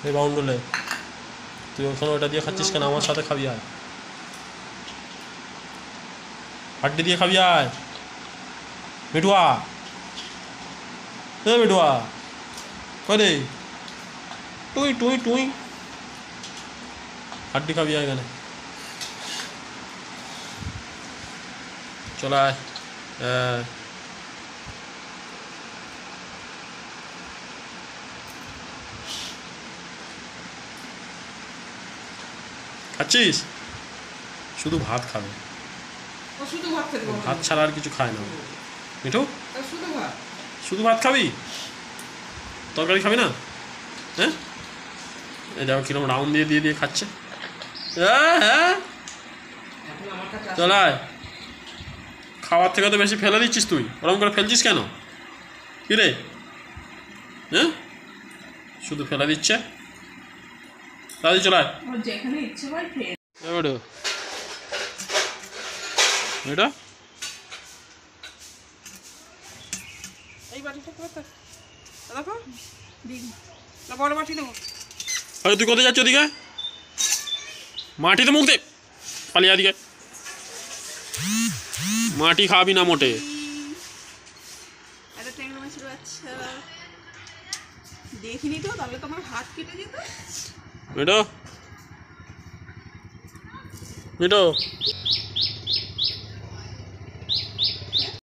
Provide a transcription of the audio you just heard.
এই বাউন্ডলে তুই ওখানে ওটা দিয়ে খাচ্ছিস কেন? আমার সাথে খাবি আয়, হাড্ডি দিয়ে খাবি আয়। মিঠুয়া, এ মিঠুয়া করে টুই টুই টুই, হাড্ডি খাবি আয় এখানে, চল আয়। খাচ্ছিস? শুধু ভাত খাবে, ভাত ছাড়া আর কিছু খায় না মিঠু। শুধু ভাত খাবি, তরকারি খাবি না? হ্যাঁ, এই দেখো কিরকম রাউন্ড দিয়ে দিয়ে দিয়ে খাচ্ছে। হ্যাঁ হ্যাঁ, চল আয়। খাওয়ার থেকে তো বেশি ফেলে দিচ্ছিস তুই, ওরকম করে ফেলছিস কেন? কি রে? হ্যাঁ, শুধু ফেলে দিচ্ছে। দাদি চল আয়। এটা তুই কোথায় যাচ্ছ? ওদিকে মাটিতে মুখ দে, পালিয়ে দিকে। মাটি খাবি না মোটে। দেখিনি তো, তাহলে তোমার হাত কেটে যেত। মিঠু, মিঠু